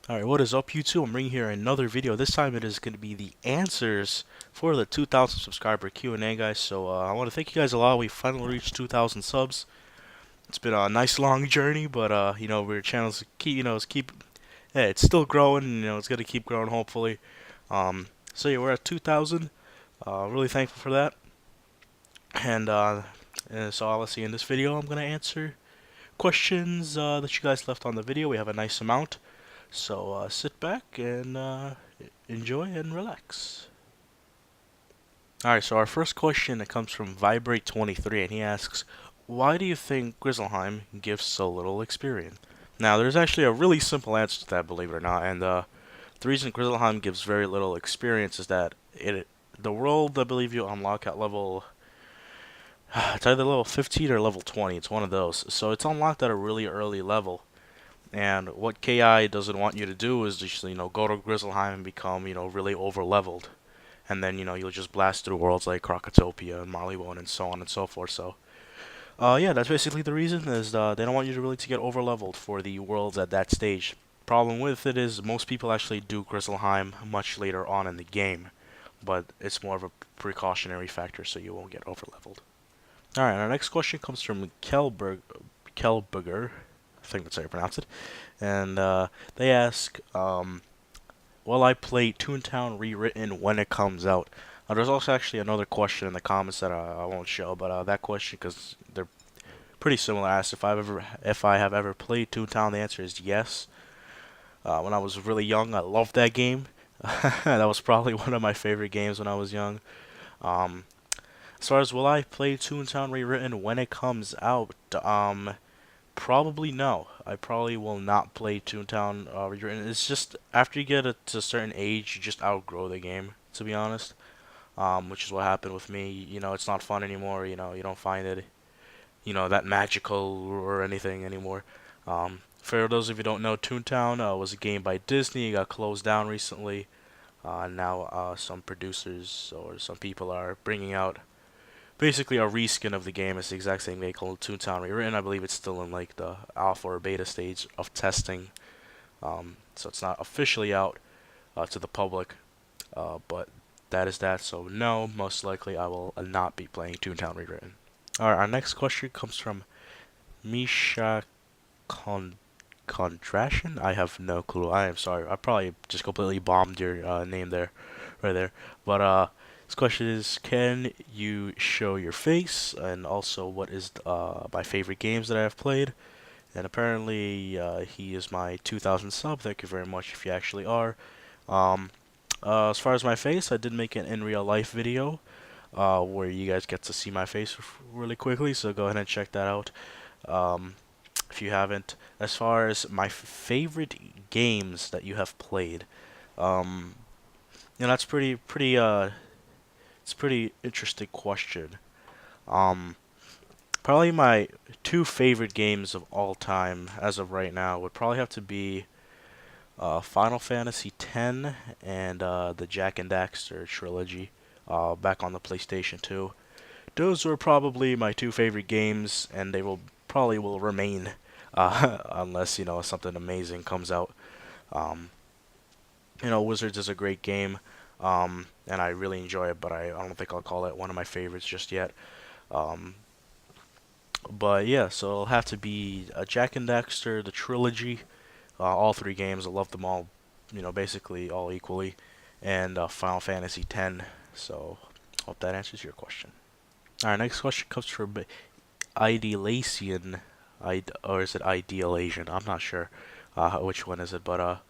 Alright, what is up YouTube? I'm bringing here another video. This time it is going to be the answers for the 2,000 subscriber Q&A, guys. So I want to thank you guys a lot. We finally reached 2,000 subs. It's been a nice long journey, but our channel's it's still growing. It's going to keep growing hopefully. So yeah, we're at 2,000. Really thankful for that. And so obviously in this video I'm going to answer questions that you guys left on the video. We have a nice amount. So sit back and enjoy and relax. Alright, so our first question that comes from Vibrate23, and he asks, why do you think Grizzleheim gives so little experience? Now, there's actually a really simple answer to that, believe it or not, and the reason Grizzleheim gives very little experience is that the world, I believe you unlock at level, it's either level 15 or level 20, it's one of those, so it's unlocked at a really early level. And what KI doesn't want you to do is just, go to Grizzleheim and become, really over leveled. And then, you'll just blast through worlds like Krokotopia and Marleybone and so on and so forth. So, yeah, that's basically the reason is they don't want you to really to get over leveled for the worlds at that stage. Problem with it is most people actually do Grizzleheim much later on in the game. But it's more of a precautionary factor so you won't get over leveled. Alright, our next question comes from Kellberger. I think that's how you pronounce it. And they ask, will I play Toontown Rewritten when it comes out? There's also actually another question in the comments that I won't show, but that question, because they're pretty similar, asked if I have ever played Toontown. The answer is yes. When I was really young, I loved that game. That was probably one of my favorite games when I was young. As far as will I play Toontown Rewritten when it comes out, probably no. I probably will not play Toontown Rewritten. It's just after you get to a certain age, you just outgrow the game, to be honest. Which is what happened with me. It's not fun anymore. You don't find it, that magical or anything anymore. For those of you who don't know, Toontown was a game by Disney. It got closed down recently. Now some producers or some people are bringing out basically a reskin of the game. It's the exact same game called Toontown Rewritten. I believe it's still in like the alpha or beta stage of testing, so it's not officially out to the public. But that is that. So no, most likely I will not be playing Toontown Rewritten. All right, our next question comes from mishakhan. Contraction? I have no clue. I am sorry. I probably just completely bombed your name there, right there. But this question is, can you show your face? And also, what is my favorite games that I have played? And apparently, he is my 2,000 sub. Thank you very much if you actually are. As far as my face, I did make an in real life video where you guys get to see my face really quickly. So go ahead and check that out. If you haven't. As far as my favorite games that you have played, that's it's a pretty interesting question. Um, Probably my two favorite games of all time as of right now would probably have to be Final Fantasy X and the Jak and Daxter trilogy back on the PlayStation 2. Those were probably my two favorite games, and they probably will remain unless something amazing comes out. Um, Wizards is a great game, and I really enjoy it, but I don't think I'll call it one of my favorites just yet. Um, but yeah, so it'll have to be Jak and Daxter, the trilogy, all three games. I love them all, basically all equally, and Final Fantasy X. So hope that answers your question. All right, next question comes from idealisian, or is it idealisian? I'm not sure which one is it, but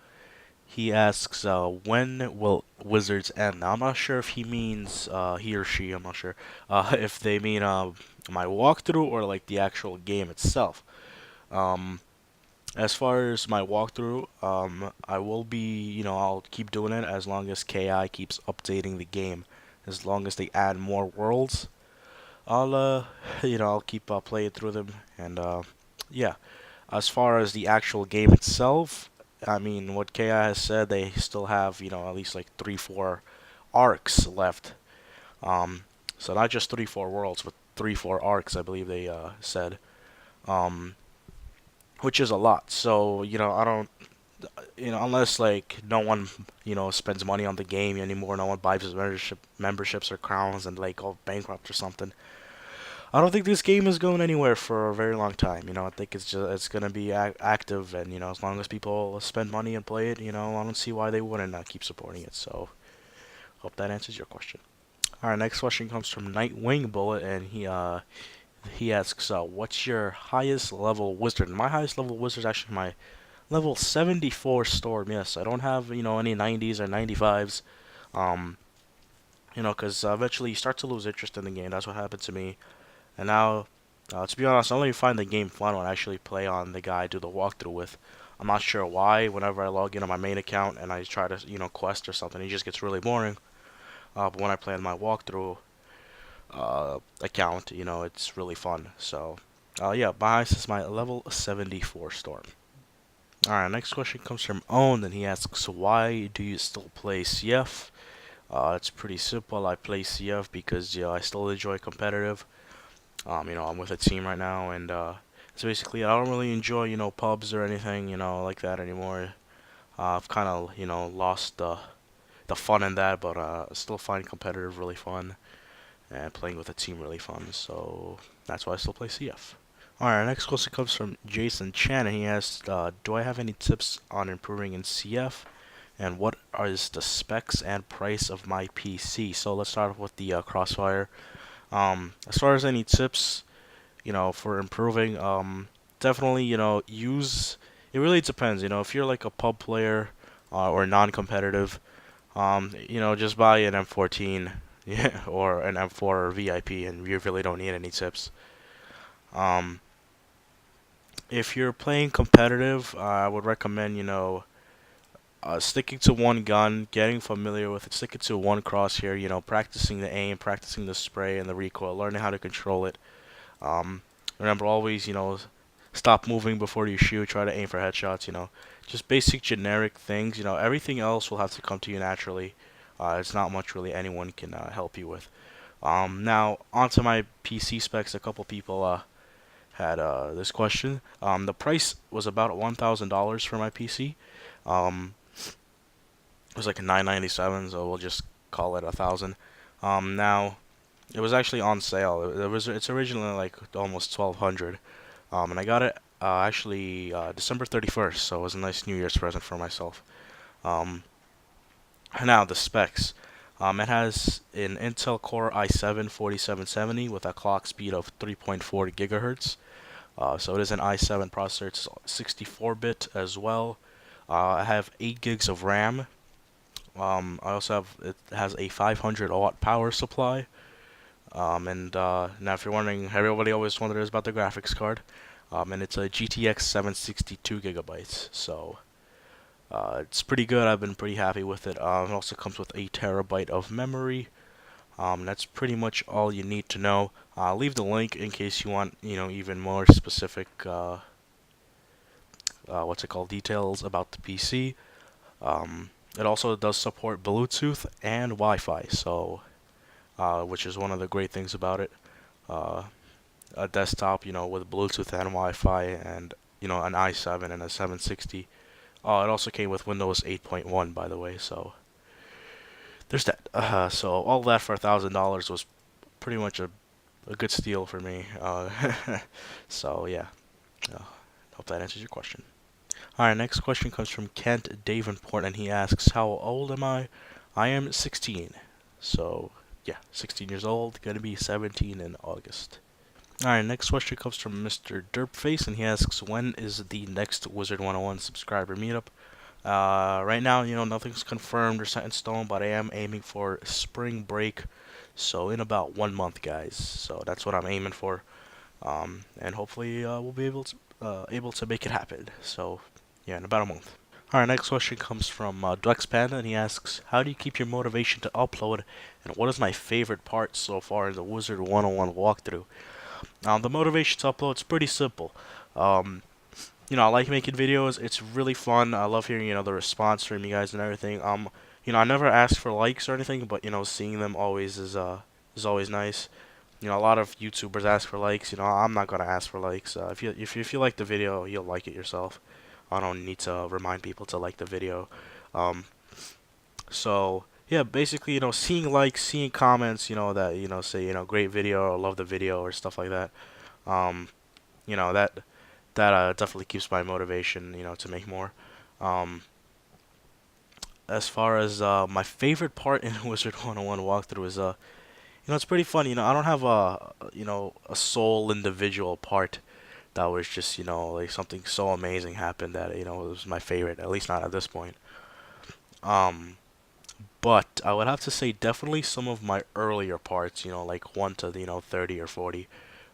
he asks, when will Wizards end? Now, I'm not sure if he means he or she. I'm not sure if they mean my walkthrough or like the actual game itself. Um, as far as my walkthrough, I will be, I'll keep doing it as long as KI keeps updating the game. As long as they add more worlds, I'll I'll keep playing through them, and yeah. As far as the actual game itself, I mean, what KI has said, they still have at least like 3-4 arcs left. Um, so not just 3-4 worlds, but 3-4 arcs, I believe they said. Um, which is a lot. So I don't. unless like no one, spends money on the game anymore, no one buys his memberships or crowns and like go bankrupt or something. I don't think this game is going anywhere for a very long time. I think it's gonna be active, and as long as people spend money and play it, I don't see why they wouldn't keep supporting it. So hope that answers your question. All right, next question comes from Nightwing Bullet, and he asks, "What's your highest level wizard?" My highest level wizard is actually my level 74 storm. Yes, I don't have any 90s or 95s. Um, because eventually you start to lose interest in the game. That's what happened to me. And now, to be honest, I only find the game fun when I actually play on the guy I do the walkthrough with. I'm not sure why. Whenever I log in on my main account and I try to quest or something, it just gets really boring. But when I play on my walkthrough account, it's really fun. So, yeah, Bias is my level 74 storm. Alright, next question comes from Own, and he asks, why do you still play CF? It's pretty simple. I play CF because I still enjoy competitive. I'm with a team right now, and so basically I don't really enjoy pubs or anything like that anymore. I've kind of lost the fun in that, but I still find competitive really fun, and playing with a team really fun. So that's why I still play CF. Alright, next question comes from Jason Chan, and he asks, do I have any tips on improving in CF? And what is the specs and price of my PC? So let's start off with the Crossfire. As far as any tips, for improving, definitely, use. It really depends. If you're like a pub player or non-competitive, just buy an M14, yeah, or an M4 or VIP, and you really don't need any tips. Um, if you're playing competitive, I would recommend, sticking to one gun, getting familiar with it, sticking to one crosshair, practicing the aim, practicing the spray and the recoil, learning how to control it. Um, Remember, always, stop moving before you shoot, try to aim for headshots, just basic generic things, everything else will have to come to you naturally. It's not much really anyone can help you with. Now, onto my PC specs, a couple people had this question. The price was about $1,000 for my PC. Um, it was like a 997, so we'll just call it 1,000. Now it was actually on sale. It's originally like almost 1,200. And I got it actually December 31st, so it was a nice New Year's present for myself. Um, Now the specs. It has an Intel Core i7 4770 with a clock speed of 3.4 gigahertz. So it is an i7 processor. It's 64-bit as well. I have 8 gigs of RAM. I also have it has a 500 watt power supply. And now, if you're wondering, everybody always wonders about the graphics card. And it's a GTX 762 gigabytes. So it's pretty good. I've been pretty happy with it. It also comes with a terabyte of memory. That's pretty much all you need to know. I'll leave the link in case you want, even more specific, details about the PC. It also does support Bluetooth and Wi-Fi, so which is one of the great things about it. Uh, a desktop, with Bluetooth and Wi-Fi, and an i7 and a 760. It also came with Windows 8.1, by the way, so there's that. So all that for $1,000 was pretty much a good steal for me. So yeah, hope that answers your question. Alright, next question comes from Kent Davenport, and he asks, how old am I? I am 16. So, yeah, 16 years old, gonna be 17 in August. Alright, next question comes from Mr. Derpface, and he asks, when is the next Wizard 101 subscriber meetup? Right now, nothing's confirmed or set in stone, but I am aiming for spring break, so in about 1 month, guys. So that's what I'm aiming for, and hopefully we'll be able to make it happen. So yeah, in about a month. Alright, next question comes from Dwex Panda, and he asks, how do you keep your motivation to upload, and what is my favorite part so far in the Wizard 101 walkthrough? The motivation to upload is pretty simple. I like making videos. It's really fun. I love hearing, the response from you guys and everything. I never ask for likes or anything, but, seeing them always is always nice. A lot of YouTubers ask for likes. I'm not gonna ask for likes. If you like the video, you'll like it yourself. I don't need to remind people to like the video. Um, so yeah, basically, seeing likes, seeing comments, that say great video or love the video or stuff like that. Um, that definitely keeps my motivation, to make more. Um, as far as my favorite part in Wizard 101 walkthrough is it's pretty funny. I don't have a sole individual part that was just like something so amazing happened that it was my favorite. At least not at this point. Um, but I would have to say definitely some of my earlier parts. Like 1 to 30 or 40,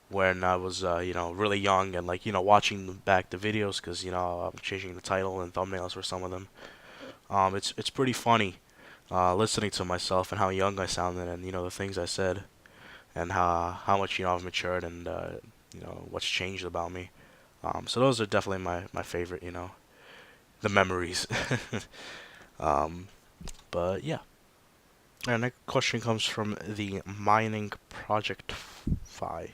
when I was really young and like watching back the videos because I'm changing the title and thumbnails for some of them. It's pretty funny listening to myself and how young I sounded and the things I said and how much I've matured and what's changed about me. So those are definitely my favorite, the memories. um, but yeah. Our next question comes from the Mining Project Phi,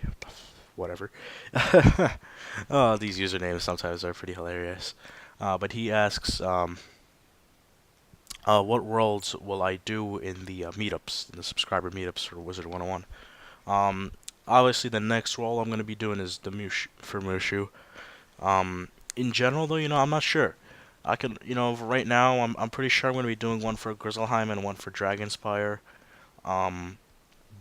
whatever. These usernames sometimes are pretty hilarious. But he asks, what worlds will I do in the meetups, in the subscriber meetups for Wizard 101? Obviously, the next role I'm going to be doing is the for Mushu. In general, though, I'm not sure. I can, right now, I'm pretty sure I'm going to be doing one for Grizzleheim and one for Dragonspire. Um,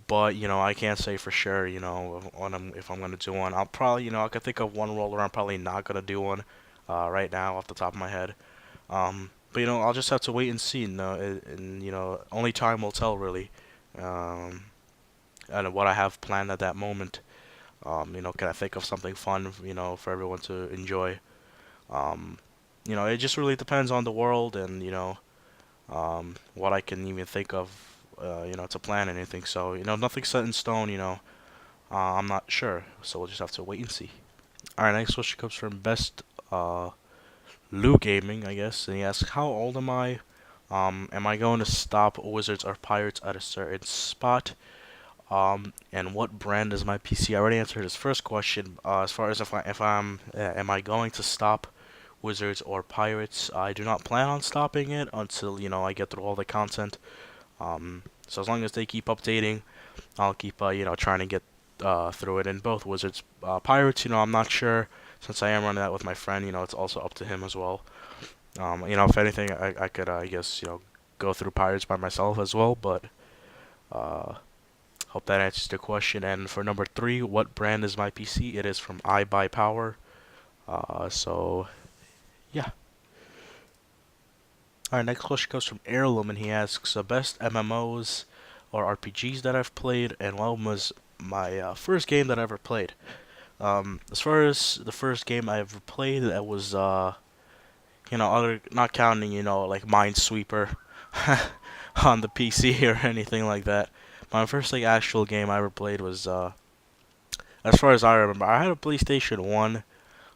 but I can't say for sure, if I'm going to do one. I'll probably, I could think of one role where I'm probably not going to do one, right now off the top of my head. But I'll just have to wait and see. And only time will tell, really. Um, and what I have planned at that moment. Can I think of something fun, for everyone to enjoy? Um, it just really depends on the world and what I can even think of, to plan anything. So nothing's set in stone. I'm not sure. So we'll just have to wait and see. All right, next question comes from BestLuGaming, I guess, and he asks, "How old am I? Am I going to stop wizards or pirates at a certain spot? And what brand is my PC?" I already answered his first question. As far as am I going to stop wizards or pirates? I do not plan on stopping it until I get through all the content. So as long as they keep updating, I'll keep trying to get through it. In both wizards, pirates, I'm not sure since I am running that with my friend. It's also up to him as well. If anything, I could I guess go through pirates by myself as well, but. Hope that answers the question. And for number 3, what brand is my PC? It is from iBuyPower. So yeah. Our next question comes from Heirloom, and he asks the best MMOs or RPGs that I've played, and what was my first game that I ever played. As far as the first game I ever played, that was other not counting like Minesweeper on the PC or anything like that. My first like actual game I ever played was as far as I remember, I had a PlayStation 1.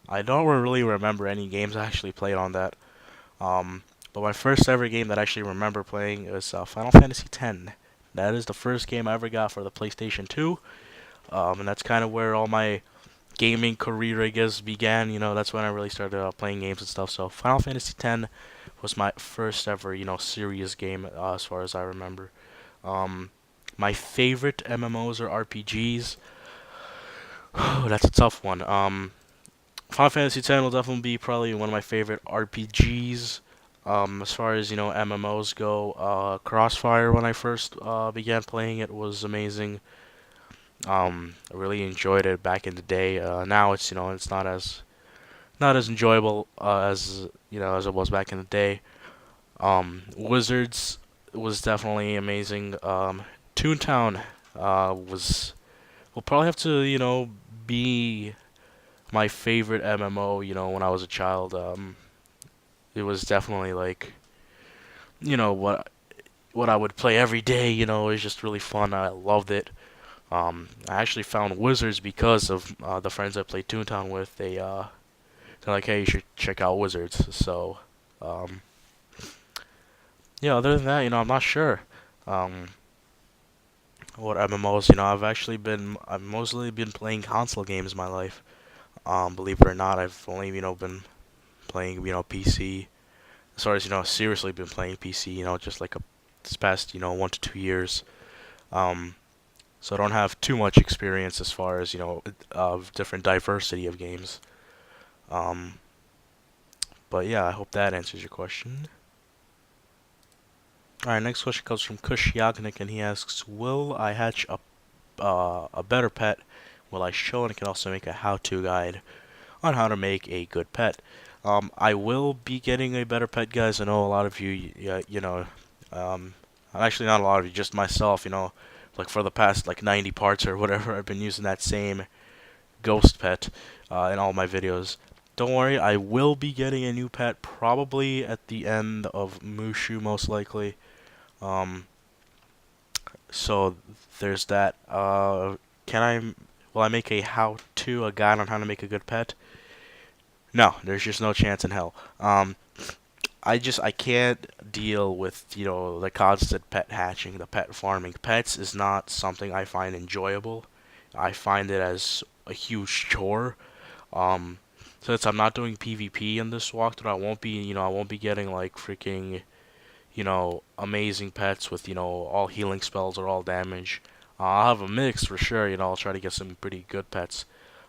I don't really remember any games I actually played on that. But my first ever game that I actually remember playing was Final Fantasy X. That is the first game I ever got for the PlayStation 2. And that's kind of where all my gaming career, I guess, began. That's when I really started playing games and stuff. So Final Fantasy X was my first ever, serious game as far as I remember. My favorite MMOs or RPGs. That's a tough one. Final Fantasy X will definitely be probably one of my favorite RPGs. As far as MMOs go, Crossfire when I first began playing it was amazing. I really enjoyed it back in the day. Now it's it's not as enjoyable as it was back in the day. Wizards was definitely amazing. Toontown was will probably have to be my favorite MMO. When I was a child. It was definitely like what I would play every day. It was just really fun. I loved it. I actually found Wizards because of the friends I played Toontown with. They're like, hey, you should check out Wizards. So, um, yeah. Other than that, I'm not sure. Um, what MMOs? I've mostly been playing console games in my life. Believe it or not, I've only been playing, PC. As far as, seriously been playing PC, just like this past, 1 to 2 years. Um, so I don't have too much experience as far as, of different diversity of games. Um, but yeah, I hope that answers your question. Alright, next question comes from Kush Yagnik, and he asks, will I hatch a better pet? Will I show, and it can also make a how-to guide on how to make a good pet. I will be getting a better pet, guys. I know a lot of you, actually not a lot of you, just myself, like for the past like 90 parts or whatever, I've been using that same ghost pet in all my videos. Don't worry, I will be getting a new pet probably at the end of Mushu, most likely. Um, so there's that. Will I make a a guide on how to make a good pet? No, there's just no chance in hell. I can't deal with, the constant pet hatching, the pet farming. Pets is not something I find enjoyable. I find it as a huge chore. Um, since I'm not doing PvP in this walkthrough, I won't be getting like freaking, amazing pets with, all healing spells or all damage. I'll have a mix for sure, I'll try to get some pretty good pets.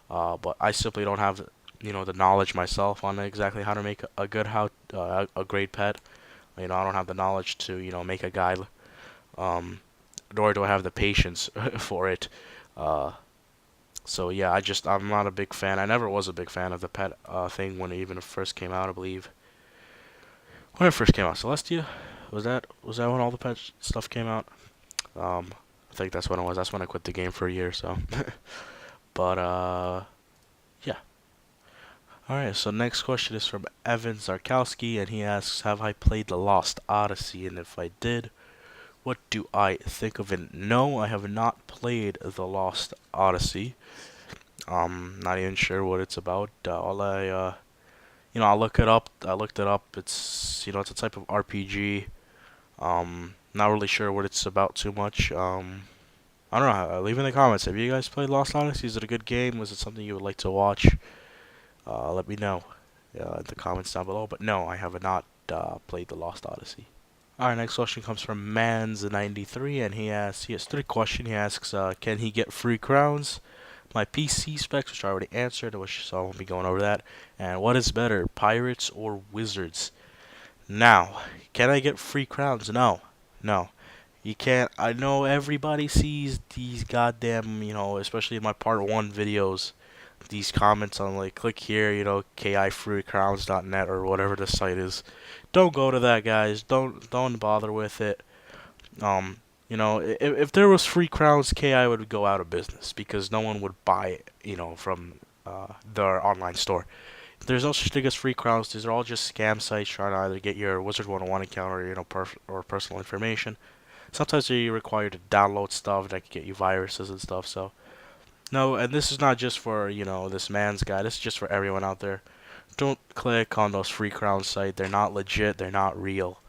But I simply don't have, the knowledge myself on exactly how to make a good a great pet. I don't have the knowledge to, make a guide. Nor do I have the patience for it. So yeah, I'm not a big fan. I never was a big fan of the pet thing when it even first came out, I believe. When it first came out, Celestia, was that when all the pet stuff came out? I think that's when it was. That's when I quit the game for a year. So, but yeah. Alright, so next question is from Evan Zarkowski, and he asks, have I played The Lost Odyssey, and if I did, what do I think of it? No, I have not played The Lost Odyssey. Not even sure what it's about. I'll look it up. I looked it up. It's a type of RPG. Not really sure what it's about too much. I don't know. Leave in the comments. Have you guys played Lost Odyssey? Is it a good game? Was it something you would like to watch? Let me know in the comments down below. But no, I have not played The Lost Odyssey. Alright, next question comes from Mans93, and he has 3 questions. He asks, can he get free crowns? My PC specs, which I already answered, so I won't be going over that. And what is better, pirates or wizards? Now, can I get free crowns? No. No. You can't. I know everybody sees these goddamn, especially in my part 1 videos, these comments on like, click here, kifreecrowns.net or whatever the site is. Don't go to that, guys. Don't bother with it. If there was free crowns, KI would go out of business because no one would buy it, from their online store. There's no such thing as free crowns. These are all just scam sites trying to either get your Wizard 101 account or or personal information. Sometimes you're required to download stuff that can get you viruses and stuff. So no, and this is not just for this man's guy. This is just for everyone out there. Don't click on those free crown sites. They're not legit. They're not real.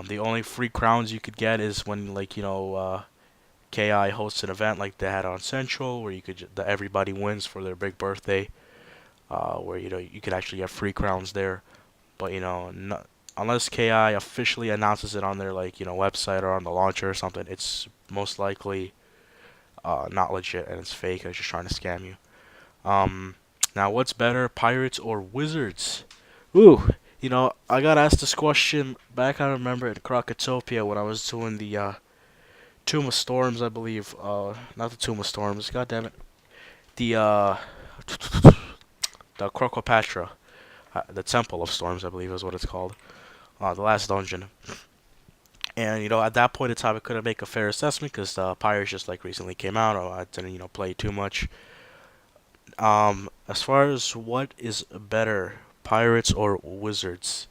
The only free crowns you could get is when KI hosts an event like they had on Central, where everybody wins for their big birthday. Where you could actually get free crowns there, but unless KI officially announces it on their website or on the launcher or something, it's most likely not legit and it's fake and it's just trying to scam you. Now what's better, pirates or wizards? Ooh, I got asked this question back, I remember, in Crocotopia when I was doing the Tomb of Storms, I believe. Not the Tomb of Storms, god damn it. The Crocopatra. The Temple of Storms, I believe is what it's called. The last dungeon. And, at that point in time, I couldn't make a fair assessment because Pirates just, recently came out. Or I didn't, play too much. As far as what is better, Pirates or Wizards?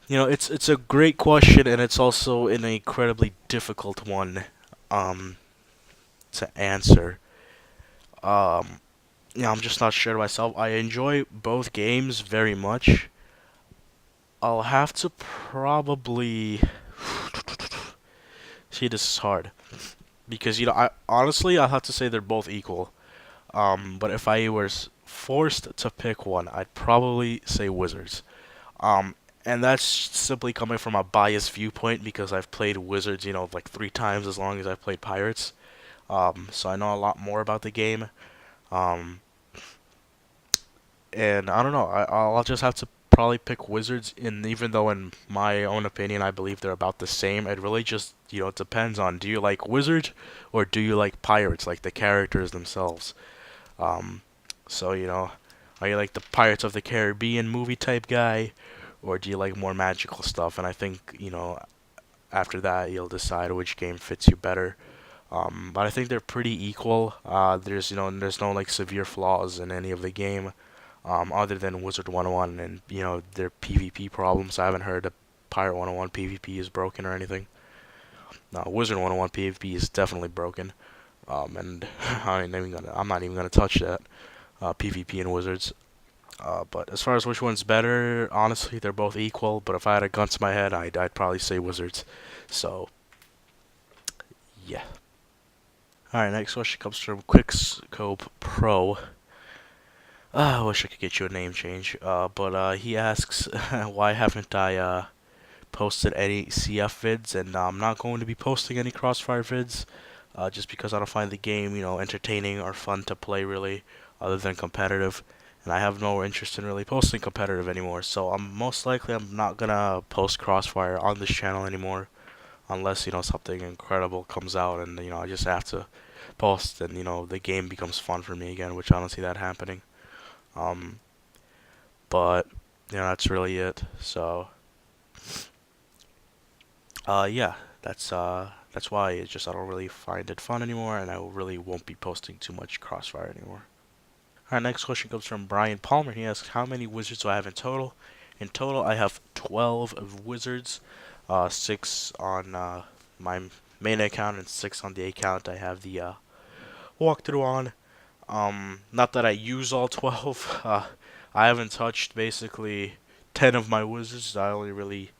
It's a great question, and it's also an incredibly difficult one to answer. I'm just not sure myself. I enjoy both games very much. I'll have to probably see, this is hard because I honestly I'll have to say they're both equal. But if I was forced to pick one, I'd probably say Wizards. Um, and that's simply coming from a biased viewpoint because I've played Wizards, like 3 times as long as I've played Pirates. So I know a lot more about the game. Um, and I don't know. I'll just have to probably pick Wizards. And even though, in my own opinion, I believe they're about the same, it really just it depends on, do you like Wizards or do you like Pirates, like the characters themselves. Um, so are you like the Pirates of the Caribbean movie type guy, or do you like more magical stuff? And I think after that you'll decide which game fits you better. But I think they're pretty equal. There's no like severe flaws in any of the game, other than Wizard 101 and their PvP problems. I haven't heard a Pirate 101 PvP is broken or anything. No, Wizard 101 PvP is definitely broken. And I'm not even gonna touch that PvP in Wizards. But as far as which one's better, honestly, they're both equal. But if I had a gun to my head, I'd probably say Wizards. So yeah. All right, next question comes from Quickscope Pro. I wish I could get you a name change. But he asks, why haven't I posted any CF vids? And I'm not going to be posting any Crossfire vids, just because I don't find the game, entertaining or fun to play really, other than competitive. And I have no interest in really posting competitive anymore. So I'm not gonna post Crossfire on this channel anymore, unless something incredible comes out and I just have to post and the game becomes fun for me again, which I don't see that happening. Um, but that's really it. So yeah, that's why it's just I don't really find it fun anymore, and I really won't be posting too much Crossfire anymore. Our next question comes from Brian Palmer. He asks, how many wizards do I have in total? In total, I have 12 of wizards, 6 on my main account and 6 on the account I have the walkthrough on. Not that I use all 12. I haven't touched basically 10 of my wizards. I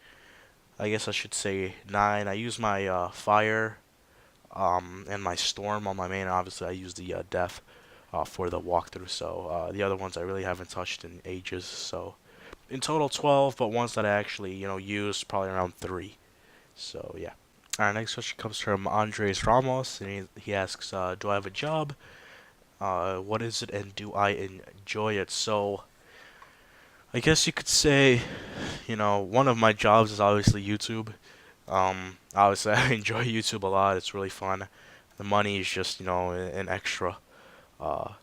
guess I should say 9. I use my fire and my storm on my main. Obviously, I use the death for the walkthrough. So the other ones I really haven't touched in ages. So in total 12, but ones that I actually used probably around 3. So yeah. Our next question comes from Andres Ramos, and he asks, "Do I have a job? What is it, and do I enjoy it?" So I guess you could say, one of my jobs is obviously YouTube. Obviously, I enjoy YouTube a lot. It's really fun. The money is just, an extra uh,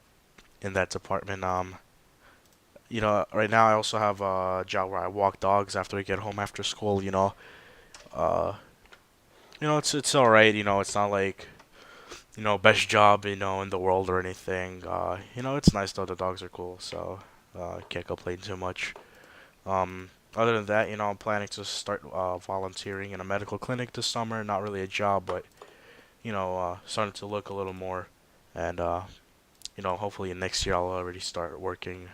in that department. Right now I also have a job where I walk dogs after I get home after school. Uh, it's all right. It's not like best job in the world or anything. It's nice though. The dogs are cool, so can't complain too much. Other than that, I'm planning to start volunteering in a medical clinic this summer. Not really a job, but starting to look a little more, and hopefully next year I'll already start working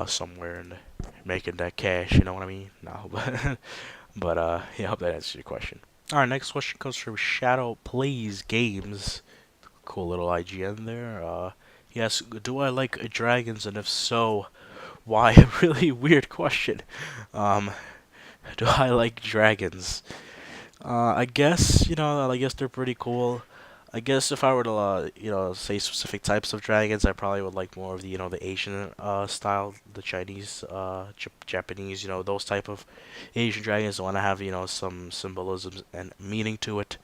somewhere and making that cash. You know what I mean? No, but yeah, I hope that answers your question. All right, next question comes from Shadow Plays Games. Cool little IGN there. He asks, "Do I like dragons, and if so, why?" A really weird question. Um, do I like dragons? I guess I guess they're pretty cool. I guess if I were to say specific types of dragons, I probably would like more of the the Asian style, the Chinese, Japanese, those type of Asian dragons. I want to have some symbolism and meaning to it.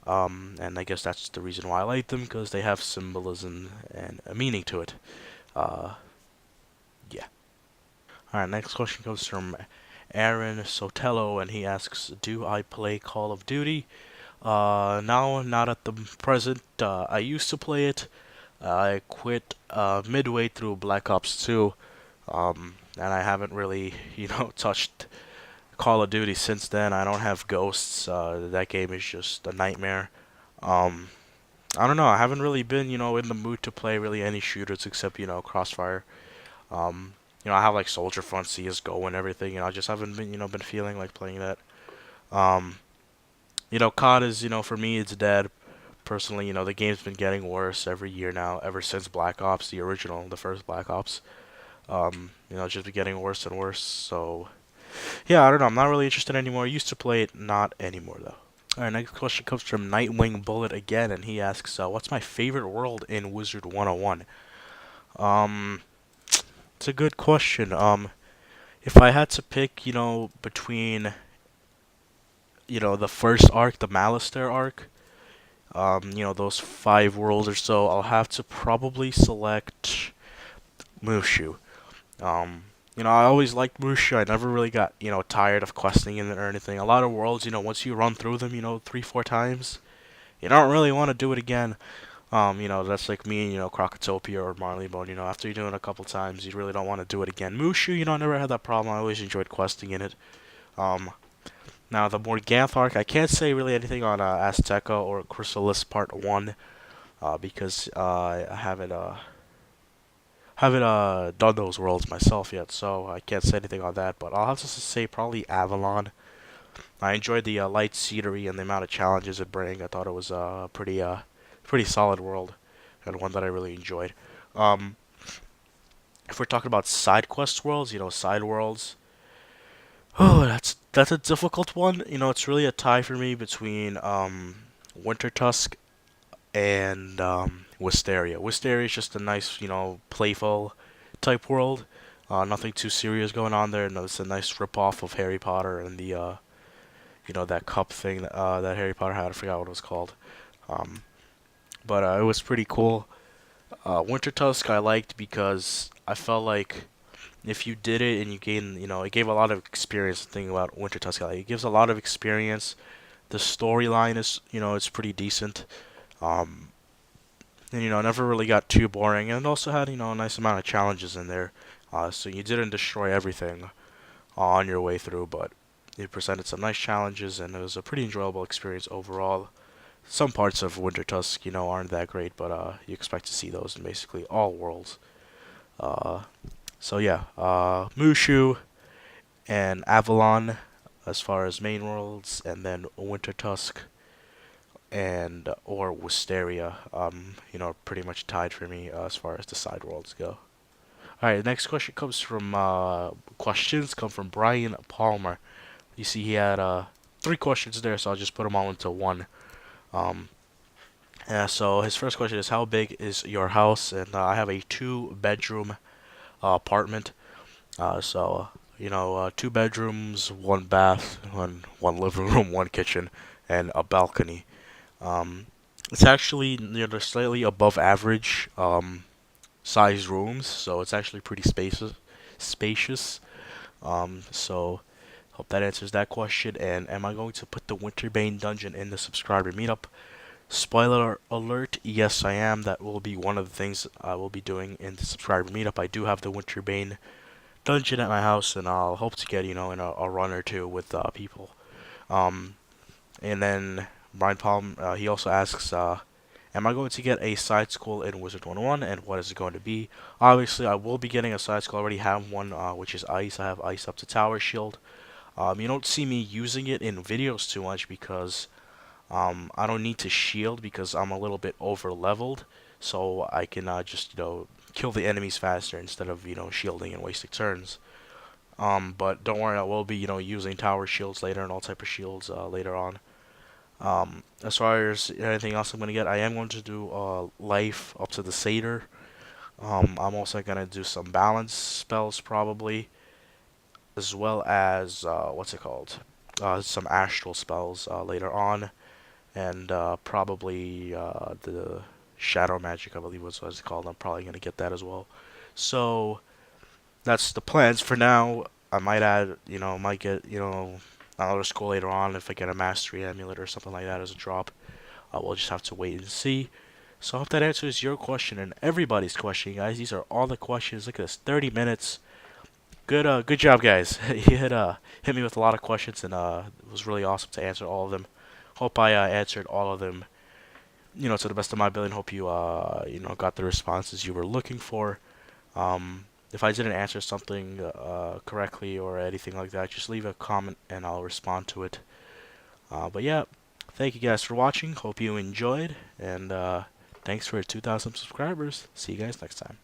And I guess that's the reason why I like them, because they have symbolism and a meaning to it. Uh, yeah. All right. Next question comes from Aaron Sotelo, and he asks, "Do I play Call of Duty?" No, not at the present. I used to play it. I quit midway through Black Ops 2, and I haven't really, touched Call of Duty since then. I don't have ghosts. That game is just a nightmare. Um, I don't know. I haven't really been, in the mood to play really any shooters except, Crossfire. Um, I have like Soldier Front, CS:GO, and everything. I just haven't been feeling like playing that. Um, COD is, for me, it's dead. personally, the game's been getting worse every year now, ever since Black Ops, the original, the first Black Ops. It's just been getting worse and worse. So, yeah, I don't know. I'm not really interested anymore. I used to play it, not anymore though. Alright, next question comes from Nightwing Bullet again, and he asks, "What's my favorite world in Wizard 101?" Um, it's a good question. If I had to pick, between, the first arc, the Malistaire arc, those 5 worlds or so, I'll have to probably select Mushu. I always liked Mushu. I never really got, tired of questing in it or anything. A lot of worlds, once you run through them, 3, 4 times, you don't really want to do it again. That's like me, Crocotopia or Marleybone, after you do it a couple times, you really don't want to do it again. Mushu, I never had that problem. I always enjoyed questing in it. Um, Now, the Morganth arc, I can't say really anything on Azteca or Chrysalis Part 1, because I haven't done those worlds myself yet, so I can't say anything on that, but I'll have to say probably Avalon. I enjoyed the light scenery and the amount of challenges it bring. I thought it was a pretty solid world, and one that I really enjoyed. Um, if we're talking about side quest worlds, side worlds, oh, that's a difficult one. It's really a tie for me between Winter Tusk and Wisteria. Wisteria is just a nice, playful type world. Nothing too serious going on there. No, it's a nice rip-off of Harry Potter and the, that cup thing that Harry Potter had. I forgot what it was called. Um, but it was pretty cool. Winter Tusk I liked because I felt like if you did it and you gain, it gave a lot of experience. The thing about Winter Tusk, it gives a lot of experience. The storyline is, it's pretty decent. Um, and never really got too boring, and it also had a nice amount of challenges in there. So you didn't destroy everything on your way through, but it presented some nice challenges, and it was a pretty enjoyable experience overall. Some parts of Winter Tusk, aren't that great, but you expect to see those in basically all worlds. Uh, so yeah, Mushu and Avalon as far as main worlds, and then Winter Tusk and or Wisteria, pretty much tied for me as far as the side worlds go. All right, next question comes from questions come from Brian Palmer. You see, he had 3 questions there, so I'll just put them all into one. Um, so his first question is, how big is your house? And I have a 2 bedroom apartment. So 2 bedrooms, 1 bath, one living room, 1 kitchen, and a balcony. Um, it's actually they're slightly above average size rooms, so it's actually pretty spacious. Spacious. So hope that answers that question. And am I going to put the Winterbane dungeon in the subscriber meetup? Spoiler alert, yes I am. That will be one of the things I will be doing in the subscriber meetup. I do have the Winterbane dungeon at my house, and I'll hope to get, in a run or two with people. Um, and then Brian Palm, he also asks, am I going to get a side scroll in Wizard 101, and what is it going to be? Obviously, I will be getting a side scroll. I already have one, which is Ice. I have Ice up to Tower Shield. You don't see me using it in videos too much because I don't need to shield because I'm a little bit over leveled, so I can just kill the enemies faster instead of shielding and wasting turns. But don't worry, I will be using tower shields later and all type of shields later on. As far as anything else I'm gonna get, I am going to do life up to the satyr. I'm also gonna do some balance spells probably, as well as what's it called? Some astral spells later on, and probably the shadow magic, I believe was what it's called. I'm probably gonna get that as well. So that's the plans for now. I might add, might get, another scroll later on if I get a mastery amulet or something like that as a drop. We'll just have to wait and see. So I hope that answers your question and everybody's question, guys. These are all the questions. Look at this, 30 minutes. Good job, guys. You hit me with a lot of questions, and it was really awesome to answer all of them. Hope I answered all of them, to the best of my ability. And hope you, got the responses you were looking for. If I didn't answer something correctly or anything like that, just leave a comment and I'll respond to it. But yeah, Thank you guys for watching. Hope you enjoyed, and thanks for 2,000 subscribers. See you guys next time.